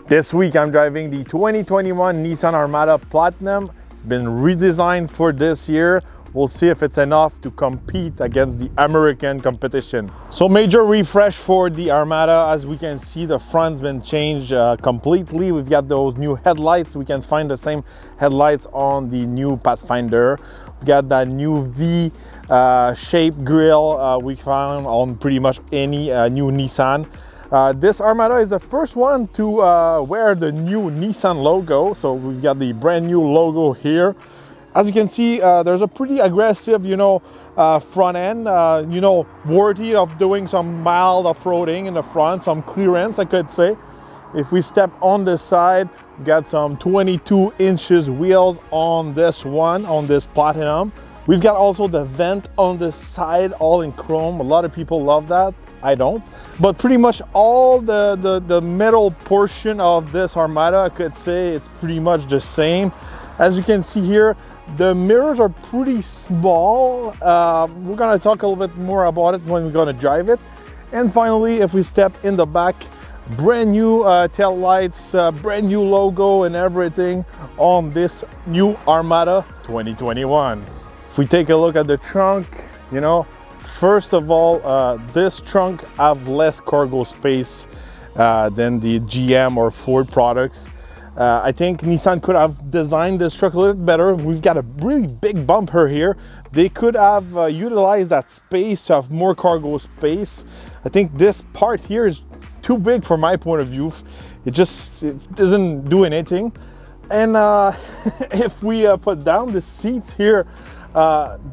This week I'm driving the 2021 Nissan Armada Platinum. It's been redesigned for this year. We'll see if it's enough to compete against the American competition. So major refresh for the Armada. As we can see, the front's been changed completely. We've got those new headlights. We can find the same headlights on the new Pathfinder. We've got that new V shaped grille we found on pretty much any new Nissan. This Armada is the first one to wear the new Nissan logo. So we've got the brand new logo here. As you can see, there's a pretty aggressive, front end, worthy of doing some mild off-roading in the front, some clearance, I could say. If we step on the side, we got some 22 inches wheels on this one, on this Platinum. We've got also the vent on the side, all in chrome. A lot of people love that. I don't. But pretty much all the metal portion of this Armada, I could say it's pretty much the same. As you can see here, the mirrors are pretty small. We're gonna talk a little bit more about it when we're gonna drive it. And finally, if we step in the back, brand new tail lights, brand new logo and everything on this new Armada 2021. If we take a look at the trunk, first of all, this trunk have less cargo space than the GM or Ford products. I think Nissan could have designed this truck a little bit better. We've got a really big bumper here. They could have utilized that space to have more cargo space. I think this part here is too big from my point of view. It doesn't do anything. And if we put down the seats here,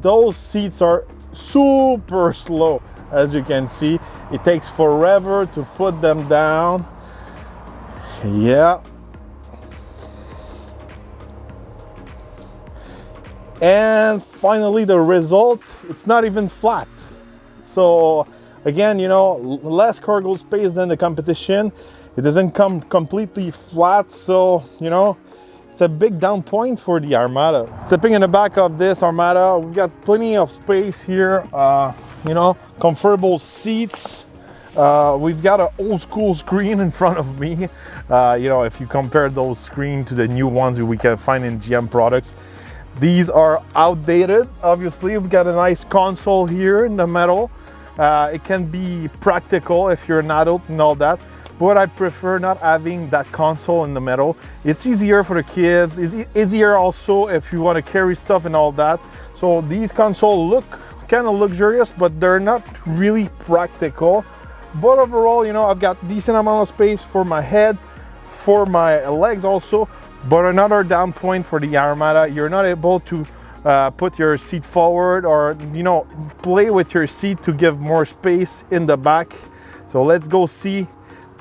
those seats are super slow. As you can see, it takes forever to put them down. Yeah. And finally, the result, it's not even flat. So again, less cargo space than the competition. It doesn't come completely flat. So, it's a big down point for the Armada. Stepping in the back of this Armada, we've got plenty of space here. Comfortable seats. We've got an old school screen in front of me. If you compare those screens to the new ones we can find in GM products, these are outdated. Obviously, we've got a nice console here in the middle. It can be practical if you're an adult and all that, but I prefer not having that console in the middle. It's easier for the kids. It's easier also if you want to carry stuff and all that. So these consoles look kind of luxurious, but they're not really practical. But overall, I've got decent amount of space for my head, for my legs also. But another down point for the Armada, you're not able to put your seat forward or, play with your seat to give more space in the back. So let's go see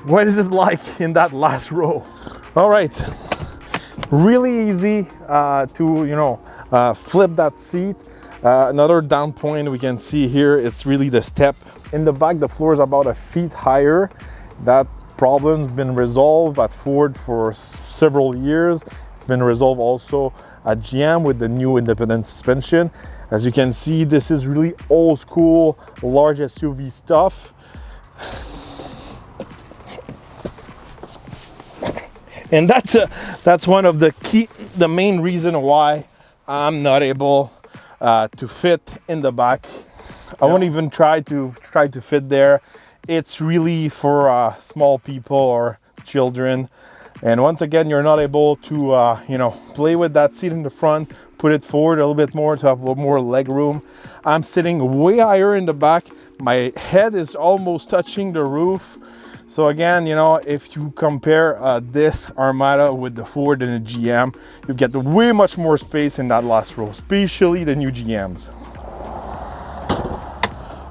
what is it like in that last row. All right, really easy to, flip that seat. Another down point we can see here, it's really the step. In the back, the floor is about a feet higher. That problem's been resolved at Ford for several years. It's been resolved also at GM with the new independent suspension. As you can see, this is really old school, large SUV stuff. And that's one of the main reason why I'm not able to fit in the back. I won't even try to fit there. It's really for small people or children. And once again, you're not able to, play with that seat in the front, put it forward a little bit more to have a little more leg room. I'm sitting way higher in the back. My head is almost touching the roof. So again, if you compare this Armada with the Ford and the GM, you've got way much more space in that last row, especially the new GMs.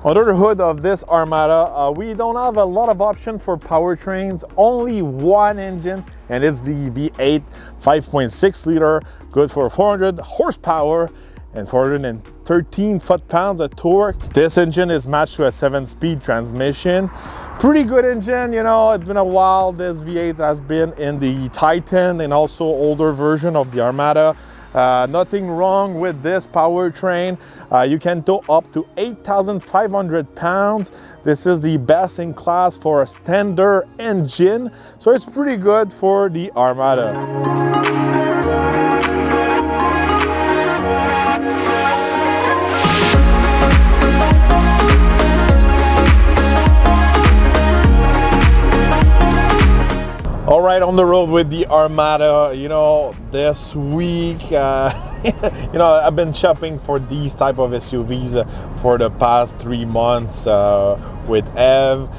Under the hood of this Armada, we don't have a lot of options for powertrains, only one engine, and it's the V8 5.6 liter, good for 400 horsepower and 413 foot-pounds of torque. This engine is matched to a 7-speed transmission. Pretty good engine, it's been a while. This V8 has been in the Titan and also older version of the Armada. Nothing wrong with this powertrain. You can tow up to 8,500 pounds. This is the best in class for a standard engine, so it's pretty good for the Armada. All right, on the road with the Armada, you know, this week, you know, I've been shopping for these type of SUVs for the past 3 months with Ev.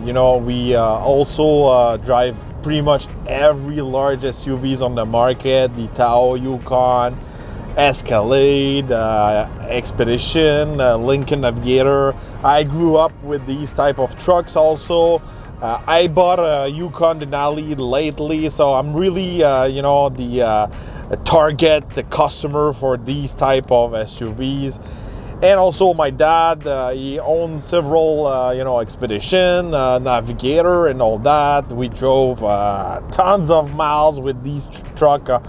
You know, we also drive pretty much every large SUVs on the market, the Tahoe, Yukon, Escalade, Expedition, Lincoln Navigator. I grew up with these type of trucks also. I bought a Yukon Denali lately, so I'm really, you know, the target, the customer for these type of SUVs. And also my dad, he owns several, you know, Expedition, Navigator and all that. We drove tons of miles with these truck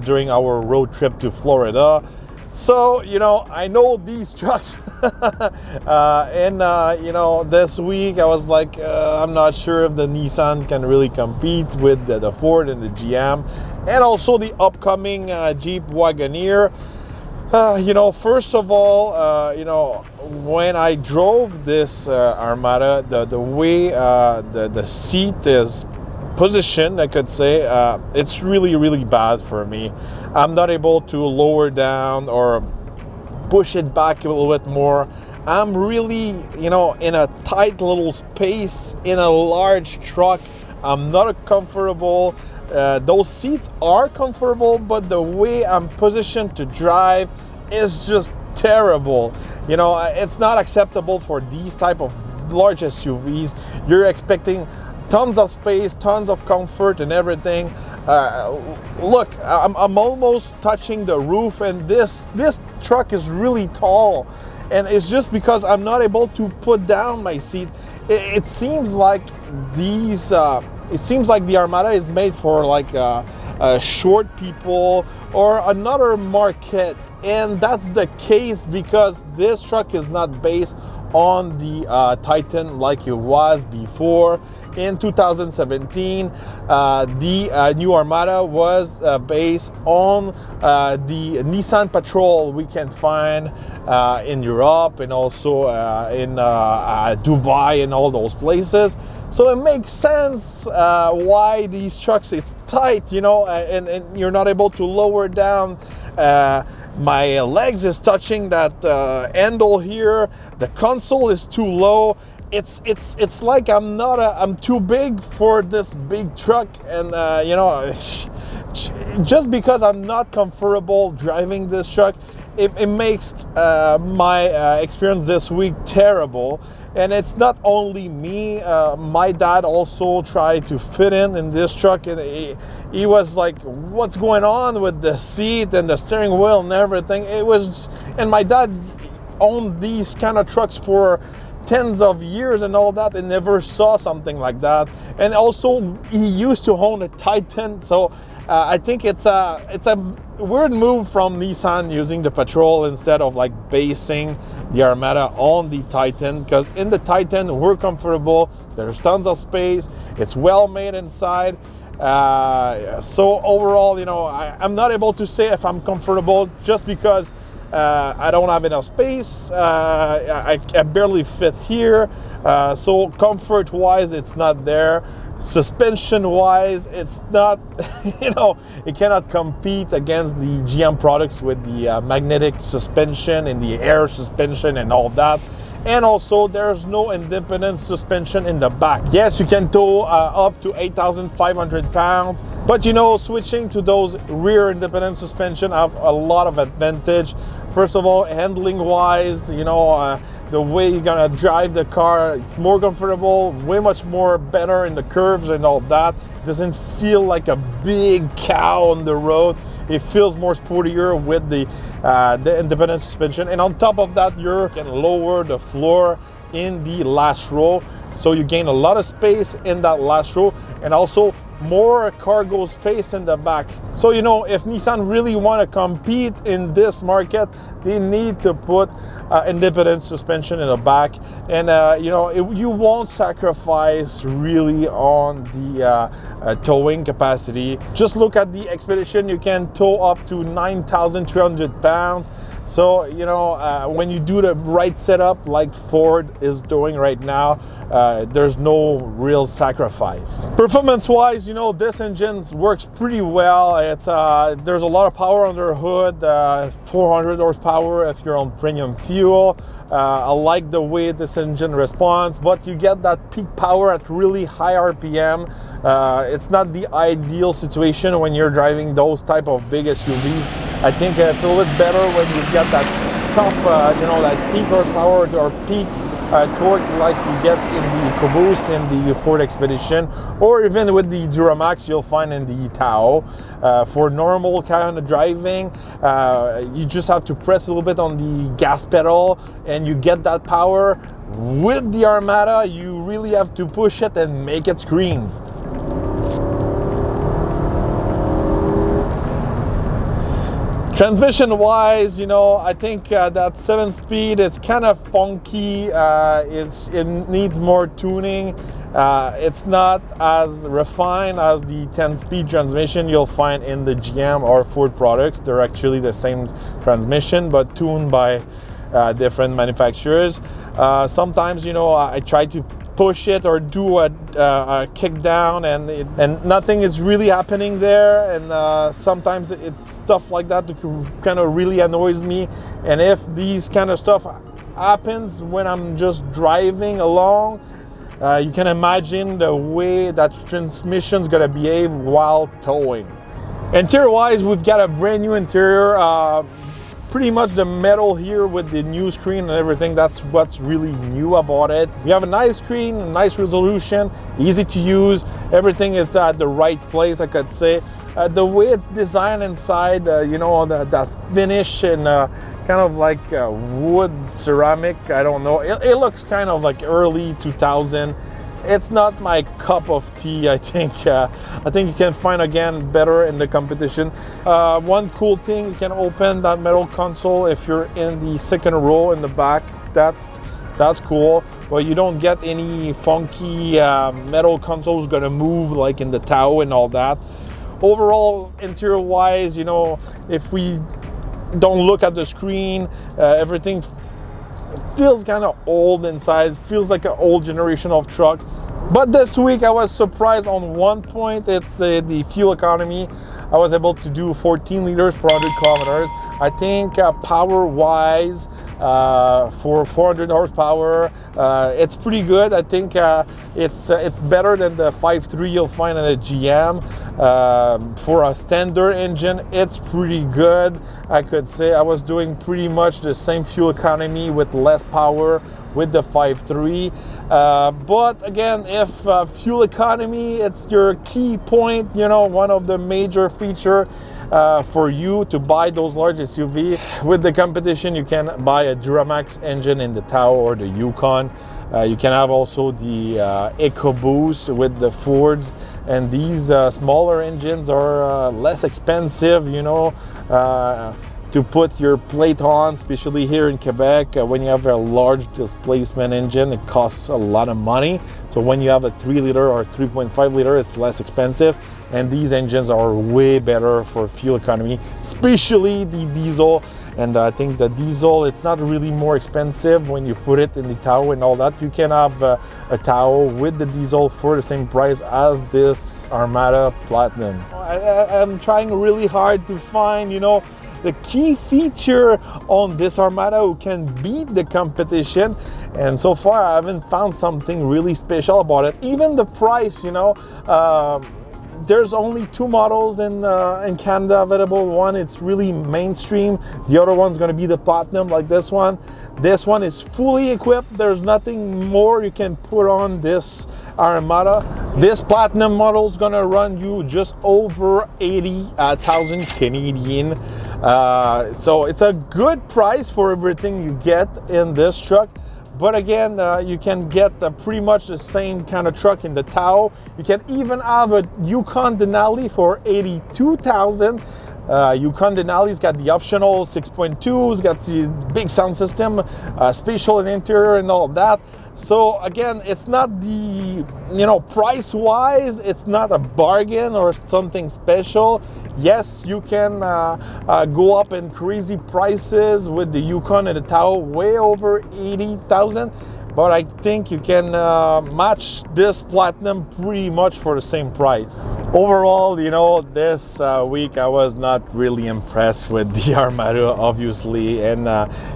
during our road trip to Florida. So, you know, I know these trucks. And, you know, this week I was like, I'm not sure if the Nissan can really compete with the Ford and the GM. And also the upcoming Jeep Wagoneer. You know, first of all, you know, when I drove this Armada, the way the seat is position, I could say, it's really bad for me. I'm not able to lower down or push it back a little bit more. I'm really, you know, in a tight little space in a large truck. I'm not comfortable. Those seats are comfortable, but the way I'm positioned to drive is just terrible. You know, it's not acceptable for these type of large SUVs. You're expecting tons of space, tons of comfort and everything. Look, I'm almost touching the roof, and this truck is really tall, and it's just because I'm not able to put down my seat. It seems like these it seems like the Armada is made for like short people or another market, and that's the case because this truck is not based on the Titan like it was before. In 2017, the new Armada was based on the Nissan Patrol we can find in Europe and also in Dubai and all those places. So it makes sense why these trucks is tight, you know, and you're not able to lower down. My legs is touching that handle here. The console is too low. It's like I'm too big for this big truck, and you know, just because I'm not comfortable driving this truck, it makes my experience this week terrible. And it's not only me. My dad also tried to fit in this truck, and he was like, "What's going on with the seat and the steering wheel and everything?" It was, and my dad owned these kind of trucks for tens of years and all that, and never saw something like that. And also he used to own a Titan, so I think it's a weird move from Nissan using the Patrol instead of like basing the Armada on the Titan, because in the Titan we're comfortable, there's tons of space, it's well made inside. So overall, you know, I'm not able to say if I'm comfortable just because I don't have enough space. I barely fit here. So comfort wise, it's not there. Suspension wise, it's not, you know, it cannot compete against the GM products with the magnetic suspension and the air suspension and all that. And also there's no independent suspension in the back. Yes, you can tow up to 8,500 pounds, but you know, switching to those rear independent suspension have a lot of advantage. First of all, handling wise, you know, the way you're gonna drive the car, it's more comfortable, way much more better in the curves and all that. It doesn't feel like a big cow on the road. It feels more sportier with the independent suspension, and on top of that, you can lower the floor in the last row, so you gain a lot of space in that last row. And also more cargo space in the back. So, you know, if Nissan really want to compete in this market, they need to put independent suspension in the back. And, you know, you won't sacrifice really on the towing capacity. Just look at the Expedition. You can tow up to 9,300 pounds. So, you know, when you do the right setup like Ford is doing right now, there's no real sacrifice. Performance-wise, you know, this engine works pretty well. It's there's a lot of power under the hood, 400 horsepower if you're on premium fuel. I like the way this engine responds, but you get that peak power at really high RPM. It's not the ideal situation when you're driving those type of big SUVs. I think it's a little bit better when you get that top, you know, that peak horsepower or peak torque like you get in the EcoBoost in the Ford Expedition, or even with the Duramax you'll find in the Tahoe. For normal kind of driving, you just have to press a little bit on the gas pedal and you get that power. With the Armada, you really have to push it and make it scream. Transmission wise, you know, I think that 7-speed is kind of funky. It needs more tuning. It's not as refined as the 10-speed transmission you'll find in the GM or Ford products. They're actually the same transmission but tuned by different manufacturers. Sometimes, you know, I try to push it or do a kick down and nothing is really happening there, and sometimes it's stuff like that that kind of really annoys me. And if these kind of stuff happens when I'm just driving along, you can imagine the way that transmission's gonna behave while towing. Interior wise, we've got a brand new interior. Pretty much the metal here with the new screen and everything, that's what's really new about it. We have a nice screen, a nice resolution, easy to use. Everything is at the right place, I could say. The way it's designed inside, you know, that finish and kind of like wood ceramic, I don't know. It looks kind of like early 2000. It's not my cup of tea. I think you can find again better in the competition. One cool thing, you can open that metal console if you're in the second row in the back. That's cool, but you don't get any funky metal consoles gonna move like in the Tahoe and all that. Overall, interior wise, you know, if we don't look at the screen, everything feels kind of old inside. Feels like an old generation of truck. But this week I was surprised on one point. It's the fuel economy. I was able to do 14 liters per 100 kilometers. I think power wise, for 400 horsepower, it's pretty good. I think it's better than the 5.3 you'll find in a GM. For a standard engine, it's pretty good. I could say I was doing pretty much the same fuel economy with less power with the 5.3. But again, if fuel economy, it's your key point, you know, one of the major feature for you to buy those large SUV. With the competition, you can buy a Duramax engine in the Tahoe or the Yukon. You can have also the EcoBoost with the Fords, and these smaller engines are less expensive, you know, to put your plate on, especially here in Quebec. When you have a large displacement engine, it costs a lot of money. So when you have a 3 liter or 3.5 liter, it's less expensive. And these engines are way better for fuel economy, especially the diesel. And I think the diesel, it's not really more expensive when you put it in the Tahoe and all that. You can have a Tahoe with the diesel for the same price as this Armada Platinum. I'm trying really hard to find, you know, the key feature on this Armada who can beat the competition, and so far I haven't found something really special about it. Even the price, you know, there's only 2 models in Canada available. One, it's really mainstream. The other one's going to be the Platinum, like this one. This one is fully equipped. There's nothing more you can put on this Armada. This Platinum model is going to run you just over 80,000 Canadian. So it's a good price for everything you get in this truck. But again, you can get pretty much the same kind of truck in the Tahoe. You can even have a Yukon Denali for $82,000. Yukon Denali's got the optional 6.2, it's got the big sound system, spatial and interior and all that. So again, it's not the, price-wise, it's not a bargain or something special. Yes, you can go up in crazy prices with the Yukon and the Tahoe, way over $80,000. But I think you can match this Platinum pretty much for the same price. Overall, this week I was not really impressed with the Armada, obviously. And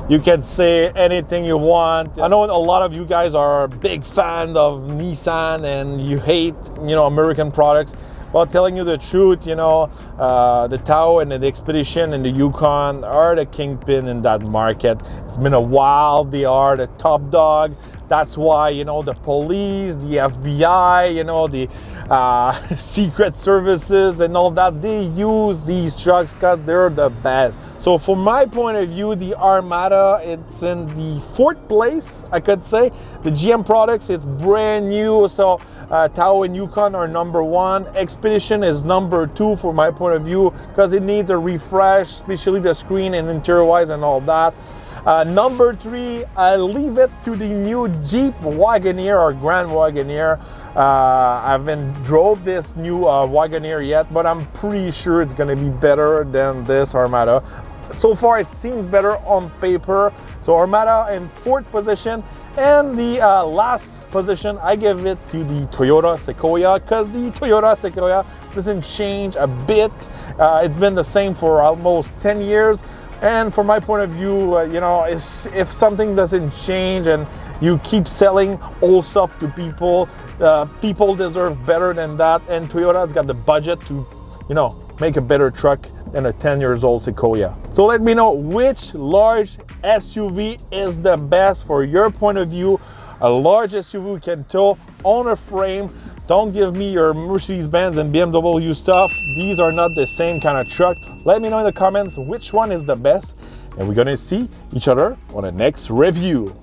you can say anything you want. I know a lot of you guys are a big fan of Nissan and you hate, American products. Well, telling you the truth, the Tahoe and the Expedition and the Yukon are the kingpin in that market. It's been a while. They are the top dog. That's why, the police, the FBI, the secret services and all that, they use these trucks because they're the best. So from my point of view, the Armada, it's in the 4th place, I could say. The GM products, it's brand new. So Tahoe and Yukon are number 1. Expedition is number 2 from my point of view because it needs a refresh, especially the screen and interior-wise and all that. Number 3, I leave it to the new Jeep Wagoneer or Grand Wagoneer. I haven't drove this new Wagoneer yet, but I'm pretty sure it's going to be better than this Armada. So far, it seems better on paper. So Armada in 4th position. And the last position, I give it to the Toyota Sequoia because the Toyota Sequoia doesn't change a bit. It's been the same for almost 10 years. And from my point of view, if something doesn't change and you keep selling old stuff to people, people deserve better than that. And Toyota's got the budget to, make a better truck than a 10 years old Sequoia. So let me know which large SUV is the best for your point of view. A large SUV can tow on a frame. Don't give me your Mercedes-Benz and BMW stuff. These are not the same kind of truck. Let me know in the comments which one is the best. And we're gonna see each other on the next review.